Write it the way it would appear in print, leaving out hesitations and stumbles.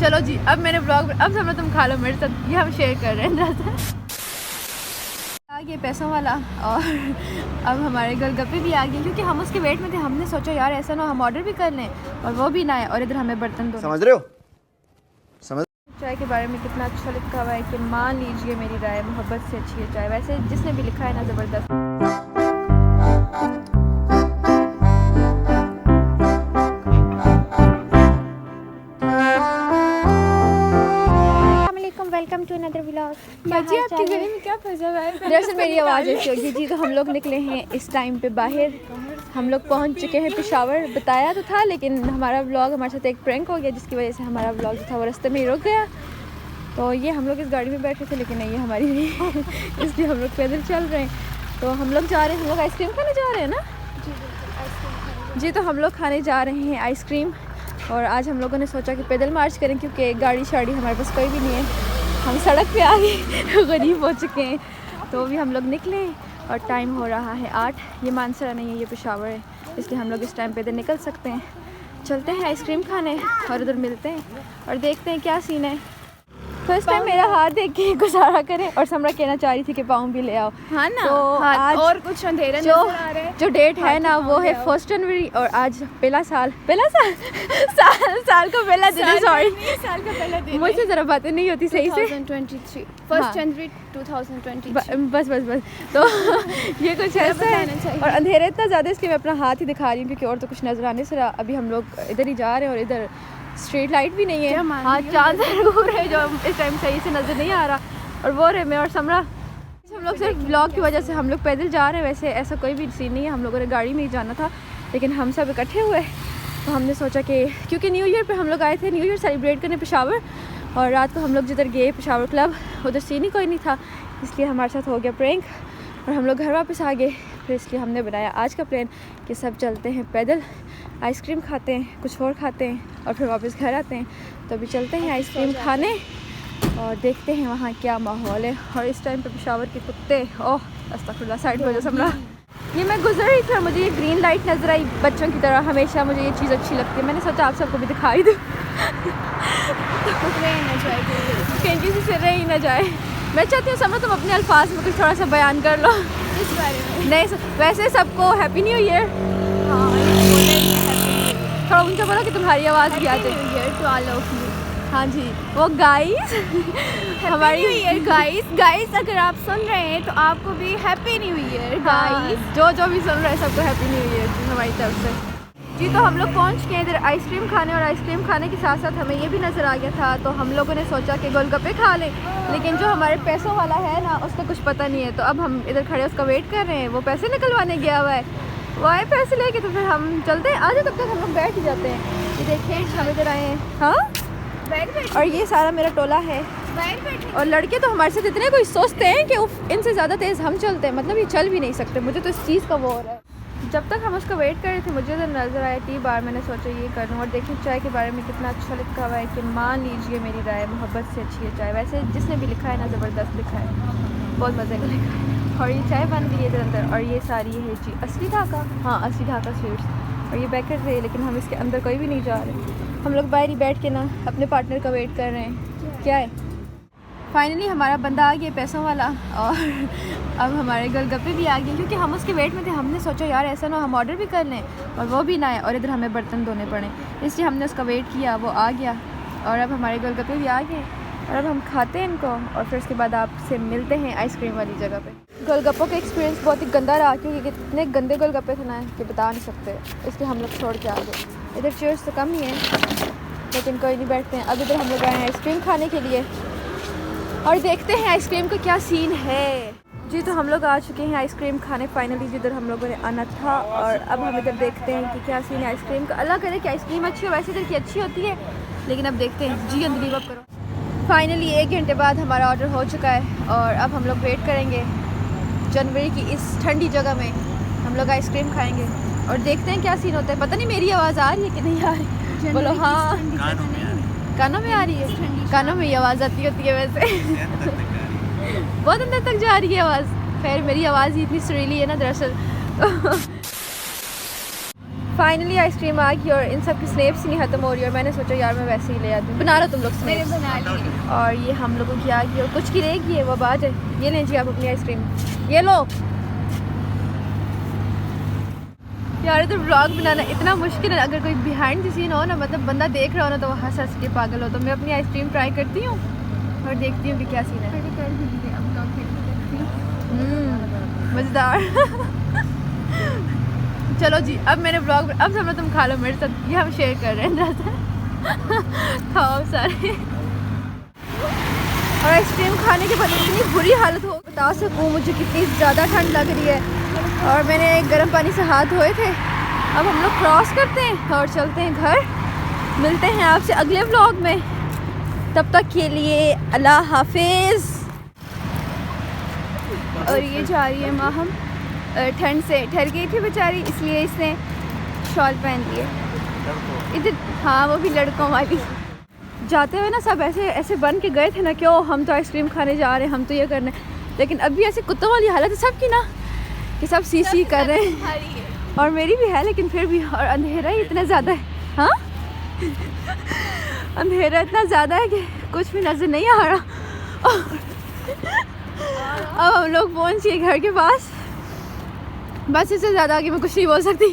चलो जी, अब मैंने ब्लॉग अब समझो तुम खा लो मेरे साथ, ये हम शेयर कर रहे हैं। आ गए पैसों वाला और अब हमारे गोलगप्पे भी आ गए, क्योंकि हम उसके वेट में थे। हमने सोचा यार ऐसा ना हम ऑर्डर भी कर लें और वो भी ना आए और इधर हमें बर्तन दो। समझ रहे हो? समझ चाय के बारे में कितना अच्छा लिखा हुआ है कि मान लीजिए मेरी राय, मोहब्बत से अच्छी है चाय। वैसे जिसने भी लिखा है ना, ज़बरदस्त। Welcome to another vlog. जी आपके गले में क्या फंसा हुआ है? दरअसल मेरी आवाज़ ऐसी होगी जी। तो हम लोग निकले हैं इस टाइम पे बाहर, हम लोग पहुंच चुके हैं पेशावर। बताया तो था लेकिन हमारा व्लॉग, हमारे साथ एक प्रैंक हो गया जिसकी वजह से हमारा व्लॉग जो था वो रास्ते में ही रुक गया। तो ये हम लोग इस गाड़ी में बैठे थे लेकिन नहीं, ये हमारी नहीं इसलिए हम लोग पैदल चल रहे हैं। तो हम लोग जा रहे हैं, हम लोग आइसक्रीम खाने जा रहे हैं ना जी। तो हम लोग खाने जा रहे हैं आइसक्रीम। और आज हम लोगों ने सोचा कि पैदल मार्च करें, क्योंकि गाड़ी शाड़ी हमारे पास कोई भी नहीं है। हम सड़क पे आ गए गरीब हो चुके हैं। तो अभी हम लोग निकले और टाइम हो रहा है 8। ये मानसरा नहीं है, ये पेशावर है, इसलिए हम लोग इस टाइम पे इधर निकल सकते हैं। चलते हैं आइसक्रीम खाने और उधर मिलते हैं और देखते हैं क्या सीन है। फर्स्ट टाइम मेरा हाथ देख के गुजारा करें। और समरा कहना चाह रही थी कि पाँव भी ले आओ। हाँ ना, तो आज और कुछ अंधेरा जो नजर आ रहा है। जो डेट है ना वो है 1 जनवरी और आज पहला साल साल का पहला दिन है। सॉरी, साल का पहला दिन मुझसे ज़रा बातें नहीं होती सही से। 2023 हाँ। 1 जनवरी 2023। बस तो ये कुछ ऐसा है। और अंधेरा इतना ज़्यादा इसलिए मैं अपना हाथ ही दिखा रही हूँ, क्योंकि और तो कुछ नज़र आने से रहा। अभी हम लोग इधर ही जा रहे हैं और इधर स्ट्रीट लाइट भी नहीं है। हाँ, चांद जरूर है जो इस टाइम सही से नज़र नहीं आ रहा। और वो रहे मैं और समरा, हम लोग सिर्फ ब्लॉग की वजह से हम लोग पैदल जा रहे हैं। वैसे ऐसा कोई भी सीन नहीं है, हम लोगों ने गाड़ी में ही जाना था लेकिन हम सब इकट्ठे हुए तो हमने सोचा कि क्योंकि न्यू ईयर पे हम लोग आए थे न्यू ईयर सेलिब्रेट करने पेशावर, और रात को हम लोग जिधर गए पेशावर क्लब उधर सीन ही कोई नहीं था, इसलिए हमारे साथ हो गया प्रैंक और हम लोग घर वापस आ गए। फिर इसलिए हमने बनाया आज का प्लान कि सब चलते हैं पैदल, आइसक्रीम खाते हैं, कुछ और खाते हैं और फिर वापस घर आते हैं। तो अभी चलते हैं आइसक्रीम खाने और देखते हैं वहाँ क्या माहौल है। और इस टाइम पे पेशावर के कुत्ते, ओह अस्तगफुरुल्लाह, साइड हो जाओ समरा। ये मैं गुजर रही थी और मुझे ये ग्रीन लाइट नज़र आई बच्चों की तरह। हमेशा मुझे ये चीज़ अच्छी लगती है, मैंने सोचा आप सबको भी दिखाई दूँ कहीं किसी से रह ही ना जाए। मैं चाहती हूँ समझ तुम अपने अल्फाज में कुछ थोड़ा सा बयान कर लो इस बारे में। नहीं वैसे सबको हैप्पी न्यू ईयर। हाँ, थोड़ा ऊंचा बोलो कि तुम्हारी आवाज़ भी आ जाए। To all of you. हाँ जी, वो गाइस हमारी न्यू ईयर गाइस अगर आप सुन रहे हैं तो आपको भी हैप्पी न्यू ईयर गाइस। जो भी सुन रहे हैं सबको हैप्पी न्यू ईयर हमारी तरफ से जी। तो हम लोग पहुंच गए इधर आइसक्रीम खाने और आइसक्रीम खाने के साथ साथ हमें ये भी नज़र आ गया था, तो हम लोगों ने सोचा कि गोलगप्पे खा लें। लेकिन जो हमारे पैसों वाला है ना उसका कुछ पता नहीं है, तो अब हम इधर खड़े उसका वेट कर रहे हैं। वो पैसे निकलवाने गया हुआ है, वो आए पैसे लेके तो फिर हम चलते हैं। आज तब तक हम लोग बैठ ही जाते हैं। ये देखिए हम इधर आए हैं। हाँ, और ये सारा मेरा टोला है और लड़के तो हमारे साथ इतने कोई सोचते हैं कि इनसे ज़्यादा तेज़ हम चलते हैं, मतलब ये चल भी नहीं सकते। मुझे तो इस चीज़ का वो हो रहा है। जब तक हम उसका वेट कर रहे थे मुझे तो नज़र आया टी बार, मैंने सोचा ये कर लूँ। और देखिए चाय के बारे में कितना अच्छा लिखा हुआ है कि मान लीजिए मेरी राय, मोहब्बत से अच्छी है चाय। वैसे जिसने भी लिखा है ना, ज़बरदस्त लिखा है, बहुत मज़े का लिखा है। और ये चाय बन गई है इधर अंदर। और ये सारी है जी असली ढाका, हाँ असली ढाका स्वीट्स। और ये बैकर थे लेकिन हम इसके अंदर कोई भी नहीं जा रहे, हम लोग बाहर ही बैठ के ना अपने पार्टनर का वेट कर रहे हैं। क्या है, फाइनली हमारा बंदा आ गया पैसों वाला और अब हमारे गोलगप्पे भी आ गए, क्योंकि हम उसके वेट में थे। हमने सोचा यार ऐसा ना हम ऑर्डर भी कर लें और वो भी ना आए और इधर हमें बर्तन धोने पड़े, इसलिए हमने उसका वेट किया। वो आ गया और अब हमारे गोलगप्पे भी आ गए और अब हम खाते हैं इनको और फिर उसके बाद आपसे मिलते हैं आइसक्रीम वाली जगह पे। गोलगप्पों का एक्सपीरियंस बहुत ही गंदा रहा, क्योंकि कितने गंदे गोलगप्पे थे ना कि बता नहीं सकते, इसलिए हम लोग छोड़ के आ गए। इधर चेयर्स तो कम ही है लेकिन कोई नहीं, बैठते हैं। अब इधर हम लोग आए हैं आइसक्रीम खाने के लिए और देखते हैं आइसक्रीम का क्या सीन है जी। तो हम लोग आ चुके हैं आइसक्रीम खाने फाइनली, जिधर हम लोगों ने आना था। और अब हम इधर देखते हैं कि क्या सीन है आइसक्रीम का। अल्लाह करे कि आइसक्रीम अच्छी हो, वैसे इधर की अच्छी होती है लेकिन अब देखते हैं जी। अनबिलीव अप करो, फाइनली 1 घंटे बाद हमारा ऑर्डर हो चुका है और अब हम लोग वेट करेंगे। जनवरी की इस ठंडी जगह में हम लोग आइसक्रीम खाएँगे और देखते हैं क्या सीन होता है। पता नहीं मेरी आवाज़ आ रही है कि नहीं आ रही, बोलो। हाँ, कानों में आ रही है, कानों में ही आवाज़ आती होती है वैसे बहुत अंदर तक जा रही है आवाज़। खैर मेरी आवाज़ ही इतनी सुरीली है ना दरअसल। फाइनली आइसक्रीम आ गई और इन सब की स्नैप्स नहीं ख़त्म हो रही और मैंने सोचा यार मैं वैसे ही ले आती हूँ। बना लो तुम लोग मैंने स्नैप्स। बना लिए। और ये हम लोगों की आ गई और कुछ की रहेगी है वो अब आ जाए। ये लें जी आप अपनी आइसक्रीम, ये लो। यार तो व्लॉग बनाना इतना मुश्किल है, अगर कोई बिहाइंड द सीन हो ना, मतलब बंदा देख रहा हो ना तो वो हंस हंस के पागल हो। तो मैं अपनी आइसक्रीम ट्राई करती हूँ और देखती हूँ कि क्या सीन है। मज़ेदार। चलो जी अब मैंने ब्लॉग, अब सब लोग तुम खा लो मेरे साथ, ये हम शेयर कर रहे हैं। खाओ सारे। और आइसक्रीम खाने के बाद इतनी बुरी हालत हो बता सकूँ मुझे कितनी ज़्यादा ठंड लग रही है। और मैंने गर्म पानी से हाथ धोए थे। अब हम लोग क्रॉस करते हैं और चलते हैं घर। मिलते हैं आपसे अगले व्लॉग में, तब तक के लिए अल्लाह हाफिज़। और ये जा रही है माँ, हम ठंड से ठहर गई थी बेचारी, इसलिए इसने शॉल पहन ली है इधर। हाँ वो भी लड़कों वाली। जाते हुए ना सब ऐसे ऐसे बन के गए थे ना, क्यों हम तो आइसक्रीम खाने जा रहे हैं, हम तो ये करने, लेकिन अभी ऐसे कुत्तों वाली हालत है सबकी ना कि सब सी कर रहे हैं। और मेरी भी है लेकिन फिर भी। और अंधेरा ही इतना ज़्यादा है। हाँ अंधेरा इतना ज़्यादा है कि कुछ भी नज़र नहीं आ रहा। अब हम लोग पहुँचिए घर के पास, बस इससे ज़्यादा आगे मैं कुछ नहीं बोल सकती।